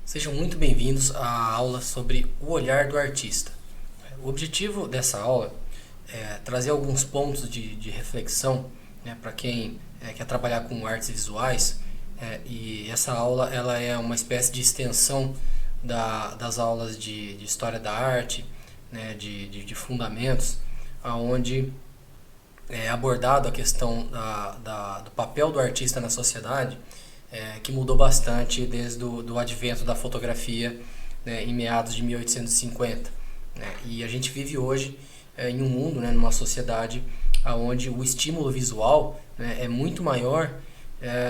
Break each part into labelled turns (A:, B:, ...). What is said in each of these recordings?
A: Sejam muito bem-vindos à aula sobre o olhar do artista. O objetivo dessa aula é trazer alguns pontos de reflexão, né, para quem quer trabalhar com artes visuais, e essa aula ela é uma espécie de extensão das aulas de história da arte, né, de fundamentos, onde é abordado a questão do papel do artista na sociedade, que mudou bastante desde do advento da fotografia, né, em meados de 1850. Né? E a gente vive hoje em um mundo, né, numa sociedade onde o estímulo visual, né, é muito maior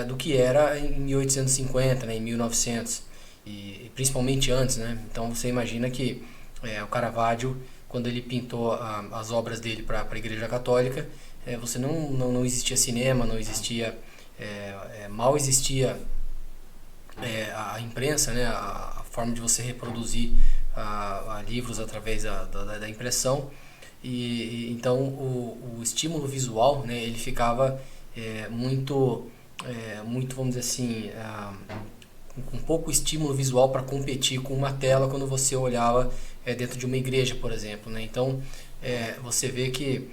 A: do que era em 1850, né, em 1900, e principalmente antes. Né? Então você imagina que o Caravaggio, quando ele pintou as obras dele para a Igreja Católica, você não existia cinema, não existia, mal existia a imprensa, né, a forma de você reproduzir a livros através da impressão, e então o estímulo visual, né, ele ficava muito, vamos dizer assim, com pouco estímulo visual para competir com uma tela quando você olhava dentro de uma igreja, por exemplo. Né? Então você vê que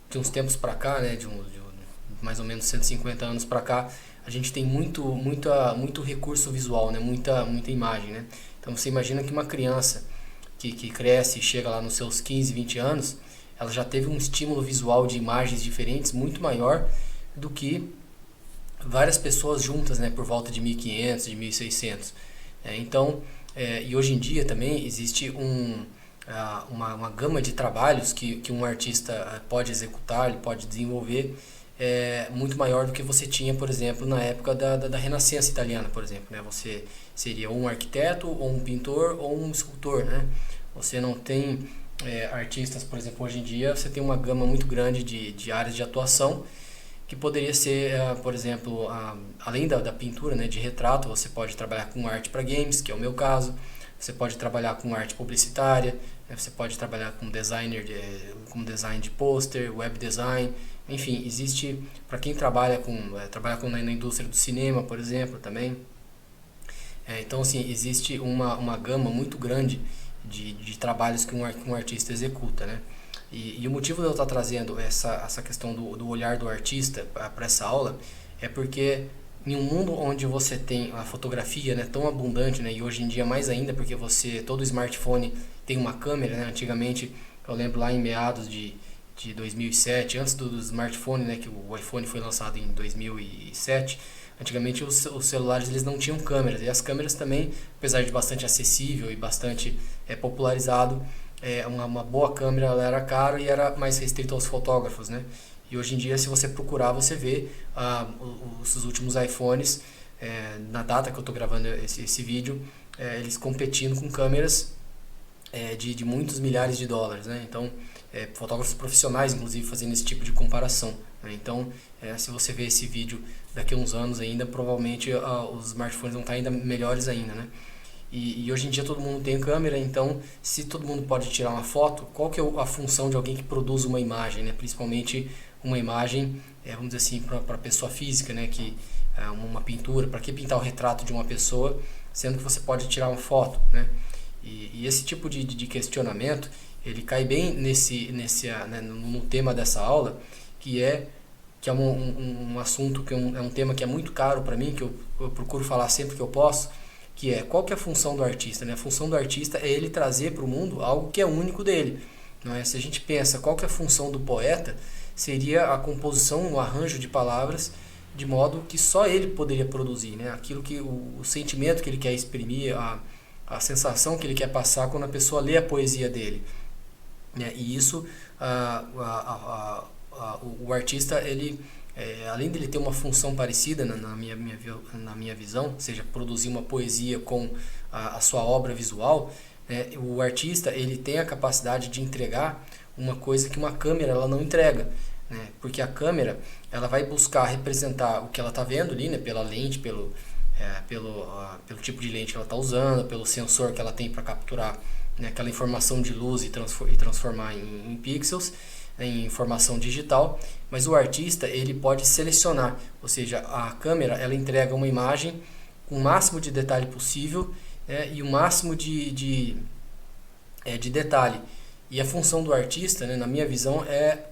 A: de uns tempos para cá, né, de mais ou menos 150 anos para cá, a gente tem muito recurso visual, né, muita imagem. Né? Então você imagina que uma criança que cresce e chega lá nos seus 15, 20 anos, ela já teve um estímulo visual de imagens diferentes muito maior do que várias pessoas juntas, né, por volta de 1500, de 1600. Então, e hoje em dia também existe uma gama de trabalhos que um artista pode executar, ele pode desenvolver, muito maior do que você tinha, por exemplo, na época da Renascença italiana, por exemplo. Né? Você seria ou um arquiteto, ou um pintor, ou um escultor. Né? Você não tem artistas, por exemplo, hoje em dia você tem uma gama muito grande de áreas de atuação, que poderia ser, por exemplo, além da pintura, né, de retrato, você pode trabalhar com arte para games, que é o meu caso. Você pode trabalhar com arte publicitária, né, você pode trabalhar com com design de pôster, web design. Enfim, existe para quem trabalha na indústria do cinema, por exemplo, também. Então, assim, existe uma gama muito grande de trabalhos que um artista executa, né? E o motivo de eu estar trazendo essa questão do olhar do artista para essa aula é porque em um mundo onde você tem a fotografia, né, tão abundante, né, e hoje em dia mais ainda, porque todo smartphone tem uma câmera. Né? Antigamente, eu lembro lá em meados de 2007, antes do smartphone, né, que o iPhone foi lançado em 2007. Antigamente os celulares eles não tinham câmeras, e as câmeras também, apesar de bastante acessível e bastante popularizado, uma boa câmera ela era cara e era mais restrito aos fotógrafos. Né? E hoje em dia, se você procurar, você vê os últimos iPhones, na data que eu estou gravando esse vídeo, eles competindo com câmeras de muitos milhares de dólares. Né? Então, fotógrafos profissionais, inclusive, fazendo esse tipo de comparação. Né? Então, se você ver esse vídeo daqui a uns anos ainda, provavelmente os smartphones vão estar ainda melhores ainda. Né? E hoje em dia todo mundo tem câmera, então se todo mundo pode tirar uma foto, qual que é a função de alguém que produz uma imagem, né? Principalmente uma imagem, vamos dizer assim, para pessoa física, né? Uma pintura, para que pintar o retrato de uma pessoa, sendo que você pode tirar uma foto, né? E esse tipo de questionamento, ele cai bem né, no tema dessa aula, que é um assunto, é um tema que é muito caro para mim, que eu procuro falar sempre que eu posso, que qual que é a função do artista. Né? A função do artista é ele trazer para o mundo algo que é único dele. Não é? Se a gente pensa qual que é a função do poeta, seria a composição, o arranjo de palavras, de modo que só ele poderia produzir. Né? Aquilo que o sentimento que ele quer exprimir, a sensação que ele quer passar quando a pessoa lê a poesia dele. Né? E isso, o artista, ele... além dele ter uma função parecida na minha visão, ou seja, produzir uma poesia com a sua obra visual, né, o artista ele tem a capacidade de entregar uma coisa que uma câmera ela não entrega. Né, porque a câmera ela vai buscar representar o que ela está vendo ali, né, pela lente, pelo tipo de lente que ela está usando, pelo sensor que ela tem para capturar, né, aquela informação de luz e transformar em pixels, em informação digital. Mas o artista ele pode selecionar, ou seja, a câmera ela entrega uma imagem com o máximo de detalhe possível, e o máximo de detalhe. E a função do artista, né, na minha visão, é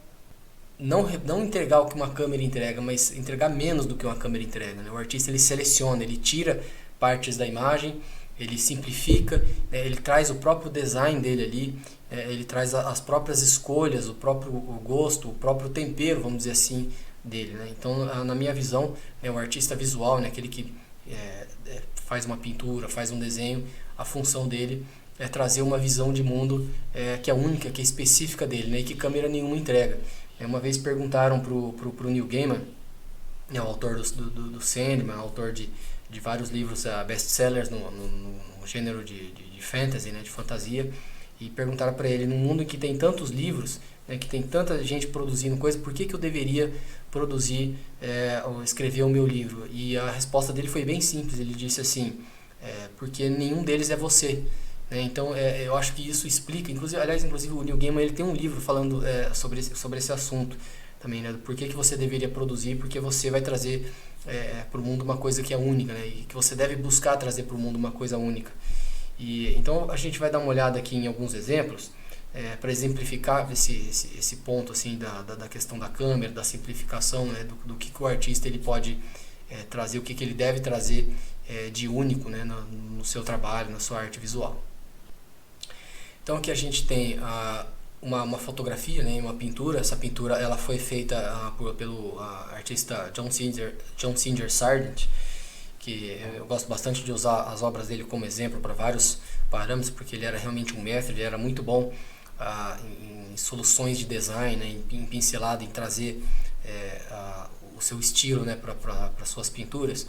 A: não entregar o que uma câmera entrega, mas entregar menos do que uma câmera entrega, né? O artista, ele seleciona, ele tira partes da imagem, ele simplifica, né? Ele traz o próprio design dele ali, ele traz as próprias escolhas, o próprio gosto, o próprio tempero, vamos dizer assim, dele, né? Então, na minha visão, o artista visual, né, aquele que faz uma pintura, faz um desenho, a função dele é trazer uma visão de mundo que é única, que é específica dele, né, e que câmera nenhuma entrega. Uma vez perguntaram pro Neil Gaiman, o autor do Sandman, autor de vários livros best-sellers no gênero de fantasy, né, de fantasia, e perguntaram para ele, num mundo em que tem tantos livros, né, que tem tanta gente produzindo coisa, por que eu deveria produzir ou escrever o meu livro? E a resposta dele foi bem simples, ele disse assim, porque nenhum deles é você. Então, eu acho que isso explica, inclusive o Neil Gaiman, ele tem um livro falando sobre esse assunto também, né? Por que você deveria produzir, porque você vai trazer para o mundo uma coisa que é única, né? E que você deve buscar trazer para o mundo uma coisa única. Então, a gente vai dar uma olhada aqui em alguns exemplos, para exemplificar esse ponto assim, da questão da câmera, da simplificação, né? do que o artista ele pode trazer, o que ele deve trazer de único, né? no seu trabalho, na sua arte visual. Então aqui a gente tem uma fotografia, né, uma pintura. Essa pintura ela foi feita pelo artista John Singer Sargent, que eu gosto bastante de usar as obras dele como exemplo para vários parâmetros, porque ele era realmente um mestre, ele era muito bom em soluções de design, né, em pincelada, em trazer o seu estilo, né, para suas pinturas.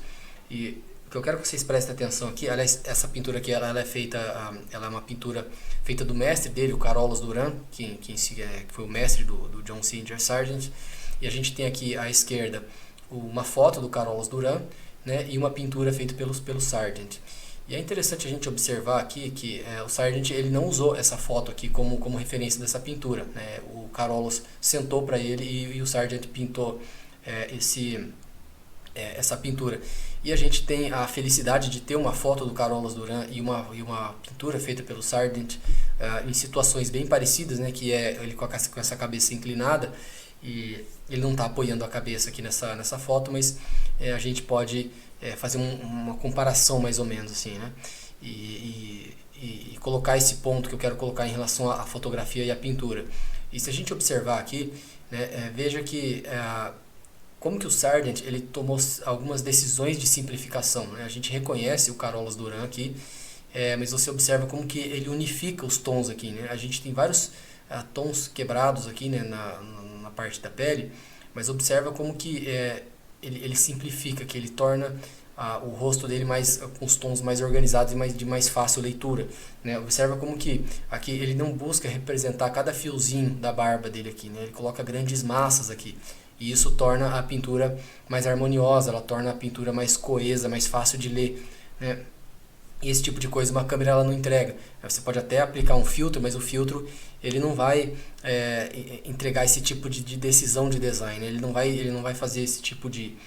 A: E o que eu quero que vocês prestem atenção aqui, aliás, essa pintura aqui ela é uma pintura feita do mestre dele, o Carolus Duran, que foi o mestre do John Singer Sargent. E a gente tem aqui à esquerda uma foto do Carolus Duran, né, e uma pintura feita pelo Sargent. E é interessante a gente observar aqui que o Sargent ele não usou essa foto aqui como referência dessa pintura, né? O Carolus sentou para ele e o Sargent pintou essa pintura. E a gente tem a felicidade de ter uma foto do Carolus Duran e uma pintura feita pelo Sargent em situações bem parecidas, né, que ele com essa cabeça inclinada, e ele não está apoiando a cabeça aqui nessa foto, mas a gente pode fazer uma comparação mais ou menos assim, né, e colocar esse ponto que eu quero colocar em relação à fotografia e à pintura. E se a gente observar aqui, né, veja que como que o Sargent ele tomou algumas decisões de simplificação, né? A gente reconhece o Carolus Duran aqui, mas você observa como que ele unifica os tons aqui, né? A gente tem vários tons quebrados aqui, né, na parte da pele, mas observa como que ele simplifica, que ele torna o rosto dele com os tons mais organizados e de mais fácil leitura, né? Observa como que aqui ele não busca representar cada fiozinho da barba dele aqui, né? Ele coloca grandes massas aqui. E isso torna a pintura mais harmoniosa, ela torna a pintura mais coesa, mais fácil de ler, né? E esse tipo de coisa uma câmera ela não entrega. Você pode até aplicar um filtro, mas o filtro ele não vai entregar esse tipo de decisão de design, né? Ele não vai fazer esse tipo de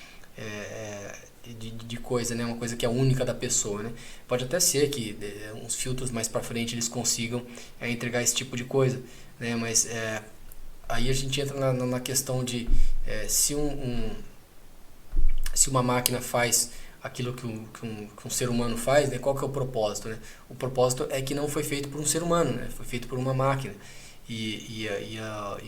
A: coisa, né? Uma coisa que é única da pessoa, né? Pode até ser que uns filtros mais para frente eles consigam entregar esse tipo de coisa, né? Mas aí a gente entra na questão de se uma máquina faz aquilo que um ser humano faz, né, qual que é o propósito, né? O propósito é que não foi feito por um ser humano, né? Foi feito por uma máquina. E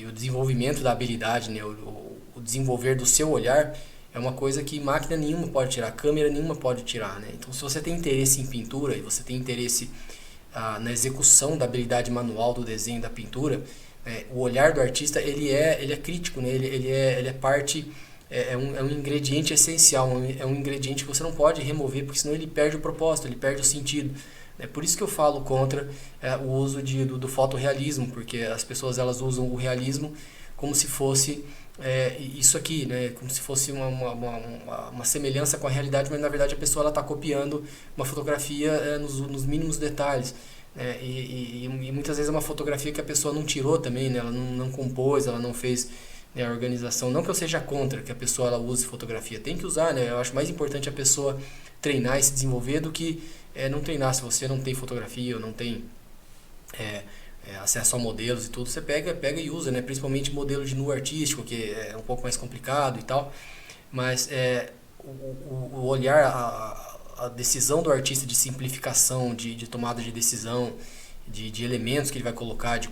A: o desenvolvimento da habilidade, né, o desenvolver do seu olhar é uma coisa que máquina nenhuma pode tirar, câmera nenhuma pode tirar, né? Então, se você tem interesse em pintura e você tem interesse na execução da habilidade manual do desenho, da pintura, o olhar do artista ele é crítico, né? ele é parte, é um ingrediente essencial, é um ingrediente que você não pode remover, porque senão ele perde o propósito, ele perde o sentido. É por isso que eu falo contra o uso do fotorrealismo, porque as pessoas elas usam o realismo como se fosse isso aqui, né? Como se fosse uma semelhança com a realidade, mas na verdade a pessoa está copiando uma fotografia nos mínimos detalhes. E muitas vezes é uma fotografia que a pessoa não tirou também, né? Ela não compôs, ela não fez né, a organização. Não que eu seja contra que a pessoa ela use fotografia, tem que usar, né? Eu acho mais importante a pessoa treinar e se desenvolver do que não treinar. Se você não tem fotografia ou não tem acesso a modelos e tudo, você pega e usa, né? Principalmente modelo de nu artístico, que é um pouco mais complicado e tal. Mas o olhar, a decisão do artista de simplificação, de tomada de decisão, de elementos que ele vai colocar, de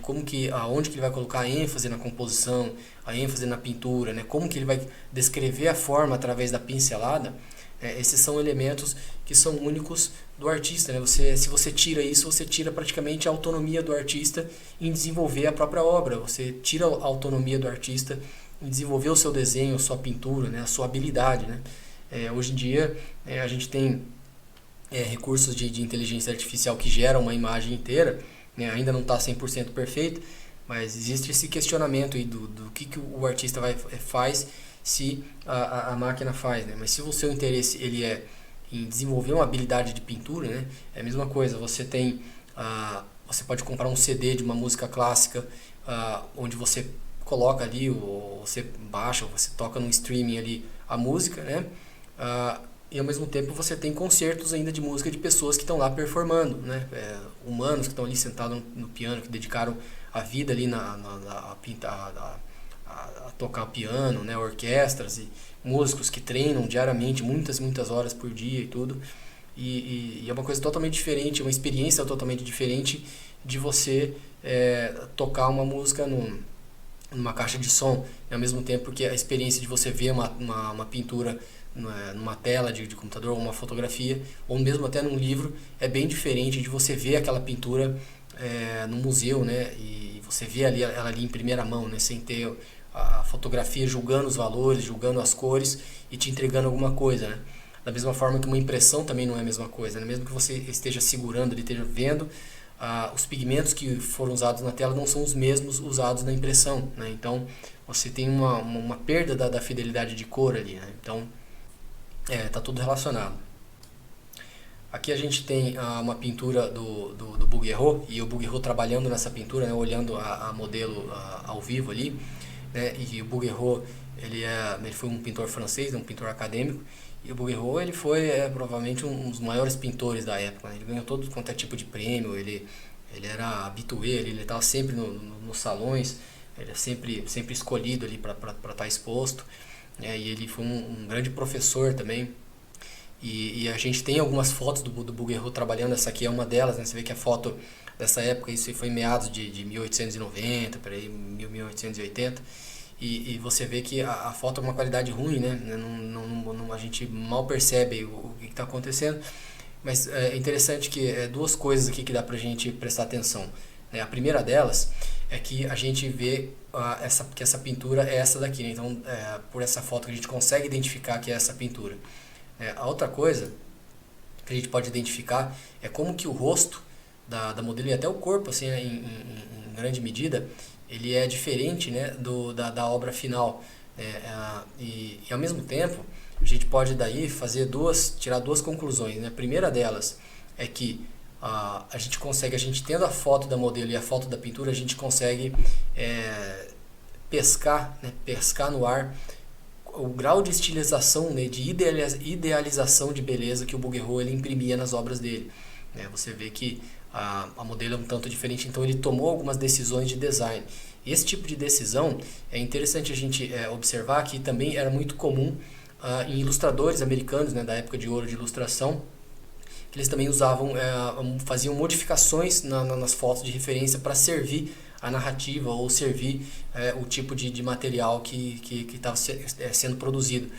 A: aonde que ele vai colocar a ênfase na composição, a ênfase na pintura, né? Como que ele vai descrever a forma através da pincelada, esses são elementos que são únicos do artista, né? Se você tira isso, você tira praticamente a autonomia do artista em desenvolver a própria obra, você tira a autonomia do artista em desenvolver o seu desenho, a sua pintura, né? A sua habilidade, né? Hoje em dia a gente tem recursos de inteligência artificial que geram uma imagem inteira, né? Ainda não está 100% perfeito, mas existe esse questionamento aí do que o artista faz se a máquina faz, né? Mas se o seu interesse ele é em desenvolver uma habilidade de pintura, né? É a mesma coisa, você pode comprar um CD de uma música clássica, onde você coloca ali, ou você baixa, ou você toca no streaming ali a música, né? E ao mesmo tempo você tem concertos ainda de música de pessoas que estão lá performando, né? Humanos que estão ali sentados no piano, que dedicaram a vida ali a tocar piano, né? Orquestras e músicos que treinam diariamente, muitas horas por dia e tudo. E é uma coisa totalmente diferente, uma experiência totalmente diferente de você tocar uma música numa caixa de som, ao mesmo tempo que a experiência de você ver uma pintura numa tela de computador, ou uma fotografia, ou mesmo até num livro, é bem diferente de você ver aquela pintura no museu, né? E você vê ela ali em primeira mão, né? Sem ter a fotografia julgando os valores, julgando as cores e te entregando alguma coisa, né? Da mesma forma que uma impressão também não é a mesma coisa, né? Mesmo que você esteja segurando, esteja vendo, os pigmentos que foram usados na tela não são os mesmos usados na impressão, né? Então você tem uma perda da fidelidade de cor ali, né? Então tá tudo relacionado. Aqui a gente tem uma pintura do Bouguereau, e o Bouguereau trabalhando nessa pintura, né? Olhando a modelo ao vivo ali, né? E o Bouguereau ele foi um pintor francês, um pintor acadêmico, e o Bouguereau ele foi provavelmente um dos maiores pintores da época, né? Ele ganhou todo quanto é tipo de prêmio, ele era habitué, ele estava sempre nos salões, ele é sempre escolhido ali para estar exposto, né? E ele foi um grande professor também. E a gente tem algumas fotos do Bouguereau trabalhando, essa aqui é uma delas, né? Você vê que a foto dessa época, isso foi em meados de 1890, por aí, 1880, e você vê que a foto é uma qualidade ruim, né? A gente mal percebe o que está acontecendo, mas é interessante que duas coisas aqui que dá pra gente prestar atenção, né? A primeira delas é que a gente vê que essa pintura é essa daqui, né? Então por essa foto que a gente consegue identificar que é essa pintura. A outra coisa que a gente pode identificar é como que o rosto da modelo e até o corpo, assim, né, em grande medida, ele é diferente, né, da obra final, e ao mesmo tempo a gente pode daí tirar duas conclusões, né? A primeira delas é que a gente tendo a foto da modelo e a foto da pintura, a gente consegue pescar no ar o grau de estilização, né, de idealização de beleza que o Bouguereau ele imprimia nas obras dele, né? Você vê que a modelo é um tanto diferente, então ele tomou algumas decisões de design. E esse tipo de decisão é interessante a gente observar que também era muito comum em ilustradores americanos, né, da época de ouro de ilustração, que eles também faziam modificações nas fotos de referência para servir a narrativa ou servir o tipo de material que estava sendo produzido.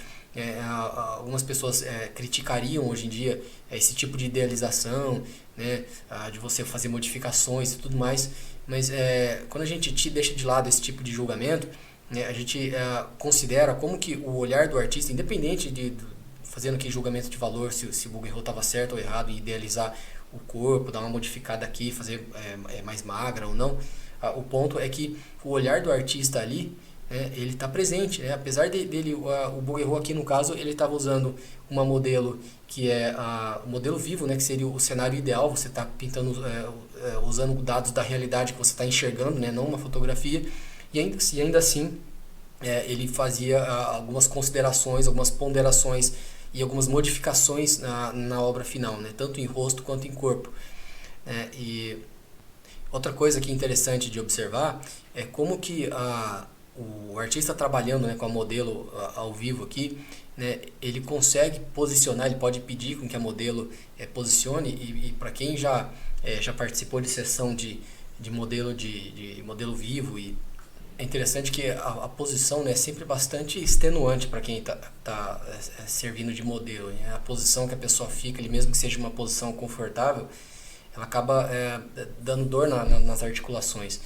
A: Algumas pessoas criticariam hoje em dia esse tipo de idealização, né, de você fazer modificações e tudo mais, mas quando a gente deixa de lado esse tipo de julgamento, né, a gente considera como que o olhar do artista, independente fazendo aqui julgamento de valor, se o Bouguereau estava certo ou errado em idealizar o corpo, dar uma modificada aqui, fazer mais magra ou não, o ponto é que o olhar do artista ali, ele está presente, né? Apesar dele, o Bouguereau aqui no caso, ele estava usando uma modelo que é o modelo vivo, né? Que seria o cenário ideal, você está pintando, usando dados da realidade que você está enxergando, né? Não uma fotografia, e ainda assim ele fazia algumas considerações, algumas ponderações e algumas modificações na obra final, né? Tanto em rosto quanto em corpo. E outra coisa que é interessante de observar é como que o artista trabalhando, né, com a modelo ao vivo aqui, né, ele consegue posicionar, ele pode pedir com que a modelo posicione, e para quem já participou de sessão de modelo de modelo vivo, e é interessante que a posição, né, é sempre bastante extenuante para quem tá servindo de modelo, né? A posição que a pessoa fica, ali, mesmo que seja uma posição confortável, ela acaba dando dor nas articulações.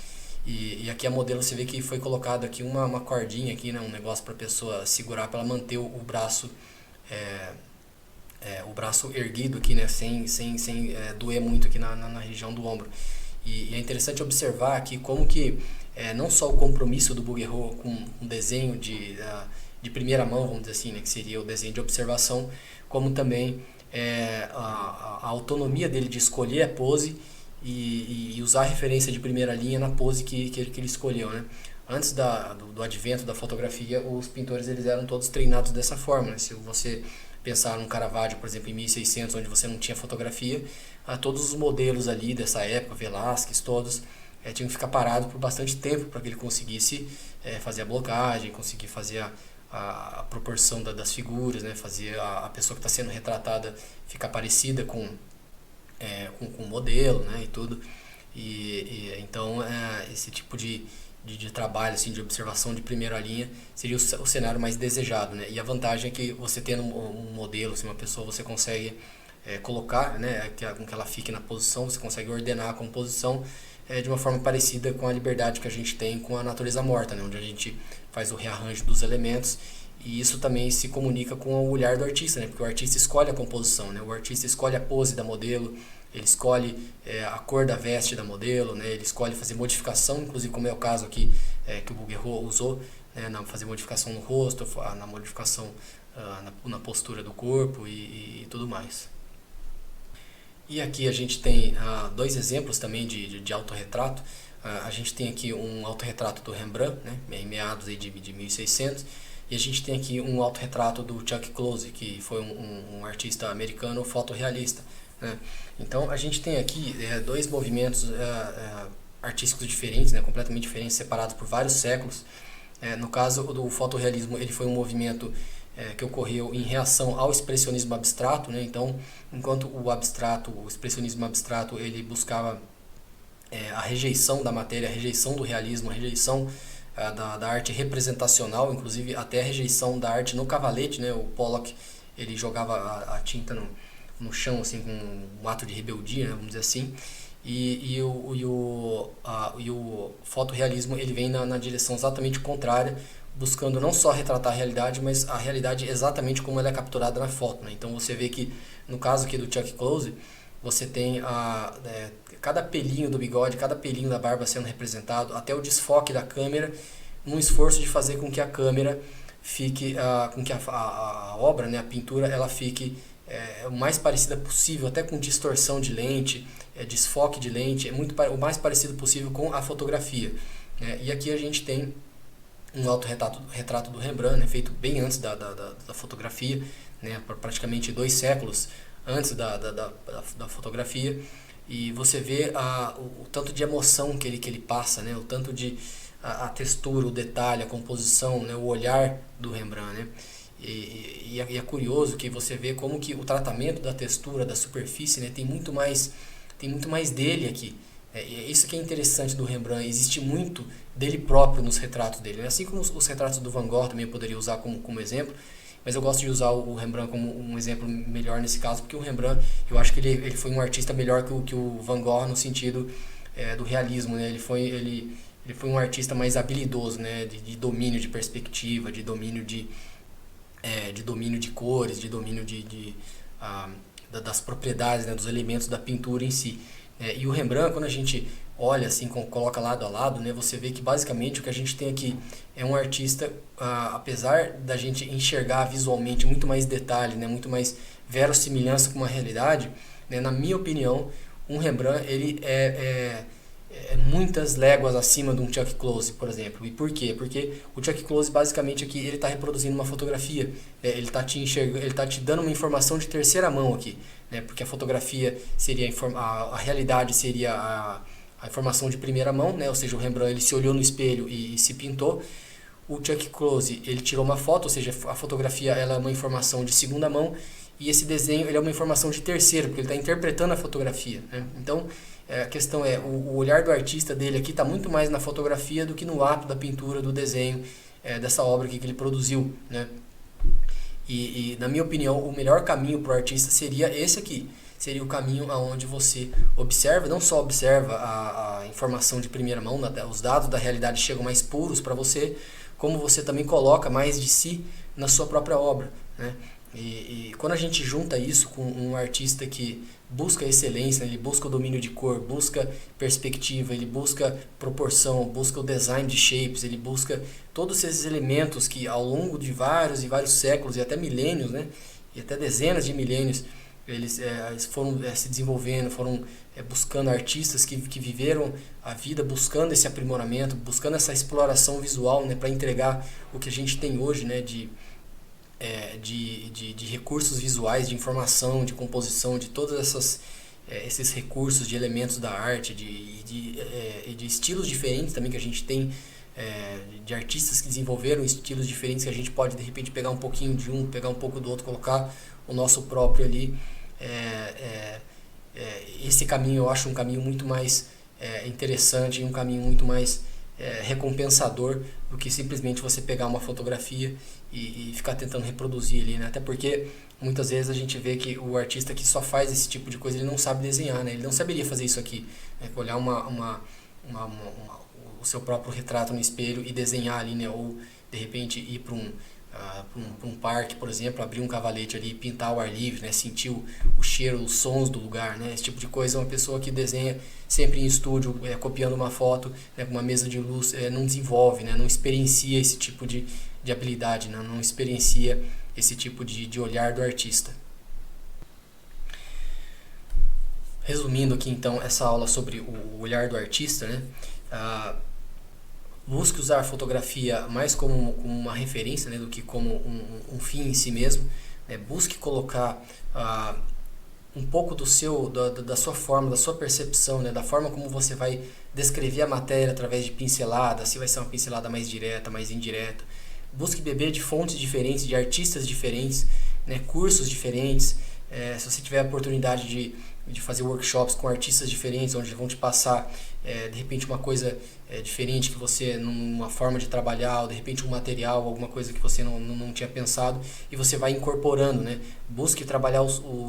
A: E aqui a modelo, você vê que foi colocado aqui uma cordinha aqui, né, um negócio para a pessoa segurar, para ela manter o braço erguido aqui, né, sem doer muito aqui na região do ombro. E é interessante observar aqui como que não só o compromisso do Bouguereau com um desenho de primeira mão, vamos dizer assim, né, que seria o desenho de observação, como também a autonomia dele de escolher a pose e usar a referência de primeira linha na pose que ele escolheu, né? Antes do advento da fotografia, os pintores eles eram todos treinados dessa forma, né? Se você pensar num Caravaggio, por exemplo, em 1600, onde você não tinha fotografia, todos os modelos ali dessa época, Velázquez, todos, tinham que ficar parados por bastante tempo para que ele conseguisse fazer a blocagem, conseguir fazer a proporção das figuras, né? Fazer a pessoa que está sendo retratada ficar parecida com o modelo, né? E tudo. Então, esse tipo de trabalho, assim, de observação de primeira linha seria o cenário mais desejado, né? E a vantagem é que você tendo um modelo, assim, uma pessoa, você consegue colocar, né, com que ela fique na posição, você consegue ordenar a composição de uma forma parecida com a liberdade que a gente tem com a natureza morta, né? Onde a gente faz o rearranjo dos elementos, e isso também se comunica com o olhar do artista, né? Porque o artista escolhe a composição, né? O artista escolhe a pose da modelo, ele escolhe a cor da veste da modelo, né? Ele escolhe fazer modificação, inclusive como é o caso aqui que o Bouguereau usou, né? Fazer modificação no rosto, na modificação na postura do corpo e tudo mais. E aqui a gente tem dois exemplos também de autorretrato. A gente tem aqui um autorretrato do Rembrandt, né? Em meados aí de 1600, e a gente tem aqui um autorretrato do Chuck Close, que foi um artista americano fotorrealista, né? Então a gente tem aqui dois movimentos artísticos diferentes, né? Completamente diferentes, separados por vários séculos. No caso do fotorrealismo, ele foi um movimento que ocorreu em reação ao expressionismo abstrato, né? Então, enquanto o expressionismo abstrato, ele buscava a rejeição da matéria, a rejeição do realismo, a rejeição da arte representacional, inclusive até a rejeição da arte no cavalete, né? O Pollock, ele jogava a tinta no chão, assim, com um ato de rebeldia, né? Vamos dizer assim. E o fotorrealismo, ele vem na direção exatamente contrária, buscando não só retratar a realidade, mas a realidade exatamente como ela é capturada na foto, né? Então você vê que no caso aqui do Chuck Close, você tem cada pelinho do bigode, cada pelinho da barba sendo representado, até o desfoque da câmera, num esforço de fazer com que a câmera fique, com que a obra, né, a pintura, ela fique o mais parecida possível, até com distorção de lente, desfoque de lente, o mais parecido possível com a fotografia, né? E aqui a gente tem um autorretrato do Rembrandt, né, feito bem antes da fotografia, né, praticamente 2 séculos antes da fotografia, e você vê o tanto de emoção que ele passa, né, o tanto de a textura, o detalhe, a composição, né, o olhar do Rembrandt, né? E é curioso que você vê como que o tratamento da textura, da superfície, né, tem muito mais dele aqui. Isso que é interessante do Rembrandt, existe muito dele próprio nos retratos dele, né? Assim como os retratos do Van Gogh também eu poderia usar como exemplo, mas eu gosto de usar o Rembrandt como um exemplo melhor nesse caso, porque o Rembrandt, eu acho que ele foi um artista melhor que o Van Gogh no sentido do realismo, né? Ele foi um artista mais habilidoso, né? De domínio de perspectiva, de domínio de cores, de domínio das propriedades, né? Dos elementos da pintura em si. E o Rembrandt, quando a gente olha assim, coloca lado a lado, né, você vê que basicamente o que a gente tem aqui é um artista, apesar da gente enxergar visualmente muito mais detalhe, né, muito mais verossimilhança com uma realidade, né, na minha opinião, um Rembrandt ele muitas léguas acima de um Chuck Close, por exemplo. E por quê? Porque o Chuck Close basicamente aqui ele está reproduzindo uma fotografia, ele está ele tá te dando uma informação de terceira mão aqui, né? Porque a fotografia seria a realidade seria a informação de primeira mão, né? Ou seja, o Rembrandt ele se olhou no espelho e se pintou. O Chuck Close ele tirou uma foto, ou seja, a fotografia ela é uma informação de segunda mão e esse desenho ele é uma informação de terceiro, porque ele está interpretando a fotografia, né? Então a questão é, o olhar do artista dele aqui está muito mais na fotografia do que no ato da pintura, do desenho, dessa obra aqui que ele produziu, né? E na minha opinião, o melhor caminho para o artista seria esse aqui. Seria o caminho aonde você observa, não só observa a informação de primeira mão, os dados da realidade chegam mais puros para você, como você também coloca mais de si na sua própria obra, né? E quando a gente junta isso com um artista que busca excelência, ele busca o domínio de cor, busca perspectiva, ele busca proporção, busca o design de shapes, ele busca todos esses elementos que ao longo de vários e vários séculos e até milênios, né, e até dezenas de milênios, eles foram se desenvolvendo, foram buscando artistas que viveram a vida buscando esse aprimoramento, buscando essa exploração visual, né, para entregar o que a gente tem hoje, né, de recursos visuais, de informação, de composição, de todos esses recursos de elementos da arte, de estilos diferentes também que a gente tem, de artistas que desenvolveram estilos diferentes que a gente pode de repente pegar um pouquinho de um, pegar um pouco do outro, colocar o nosso próprio ali. Esse caminho eu acho um caminho muito mais interessante e um caminho muito mais recompensador do que simplesmente você pegar uma fotografia e ficar tentando reproduzir ali, né? Até porque muitas vezes a gente vê que o artista que só faz esse tipo de coisa, ele não sabe desenhar, né? Ele não saberia fazer isso aqui, né? Olhar o seu próprio retrato no espelho e desenhar ali, né? Ou de repente ir para um parque, por exemplo, abrir um cavalete ali e pintar ao ar livre, né? Sentir o cheiro, os sons do lugar, né? Esse tipo de coisa, uma pessoa que desenha sempre em estúdio, copiando uma foto, né, com uma mesa de luz, não desenvolve, né? Não experiencia esse tipo de habilidade, né? Não experiencia esse tipo de olhar do artista. Resumindo aqui então essa aula sobre o olhar do artista, né? Busque usar a fotografia mais como uma referência, né, do que como um fim em si mesmo, né? Busque colocar um pouco da sua forma, da sua percepção, né, da forma como você vai descrever a matéria através de pinceladas, se vai ser uma pincelada mais direta, mais indireta. Busque beber de fontes diferentes, de artistas diferentes, né, cursos diferentes. Se você tiver a oportunidade de fazer workshops com artistas diferentes, onde vão te passar de repente uma coisa diferente que você, numa forma de trabalhar, ou de repente um material, alguma coisa que você não tinha pensado, e você vai incorporando, né? Busque trabalhar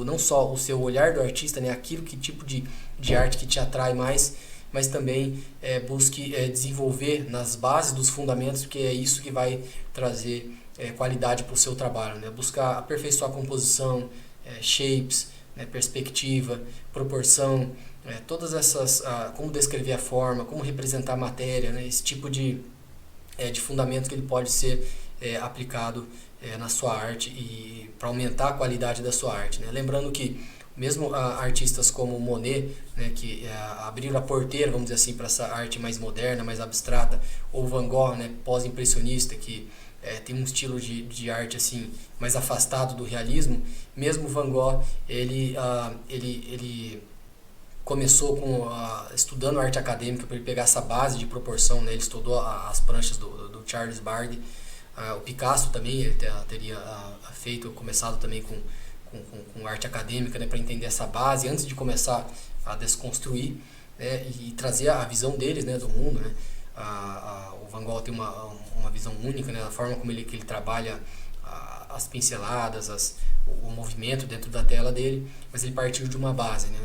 A: não só o seu olhar do artista, né? Aquilo, que tipo de arte que te atrai mais, mas também busque desenvolver nas bases dos fundamentos, porque é isso que vai trazer qualidade para o seu trabalho, né? Buscar aperfeiçoar a composição, shapes, né? Perspectiva, proporção, todas essas, como descrever a forma, como representar a matéria, né? Esse tipo de fundamento que ele pode ser aplicado na sua arte e para aumentar a qualidade da sua arte, né? Lembrando que mesmo artistas como Monet, né, que abriram a porteira, vamos dizer assim, para essa arte mais moderna, mais abstrata, ou Van Gogh, né, pós-impressionista, que tem um estilo de arte assim mais afastado do realismo. Mesmo Van Gogh, ele começou estudando arte acadêmica para ele pegar essa base de proporção, né? Ele estudou as pranchas do Charles Bargue. O Picasso também ele teria começado também com arte acadêmica, né, para entender essa base antes de começar a desconstruir, né, e trazer a visão deles, né, do mundo, né. O Van Gogh tem uma visão única, né, da forma como ele trabalha as pinceladas, o movimento dentro da tela dele, mas ele partiu de uma base, né,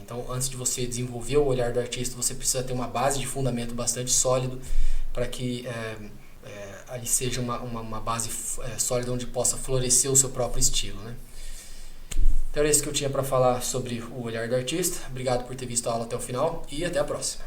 A: então antes de você desenvolver o olhar do artista, você precisa ter uma base de fundamento bastante sólido para que ali seja uma base sólida onde possa florescer o seu próprio estilo, né. Então era isso que eu tinha para falar sobre o olhar do artista. Obrigado por ter visto a aula até o final e até a próxima.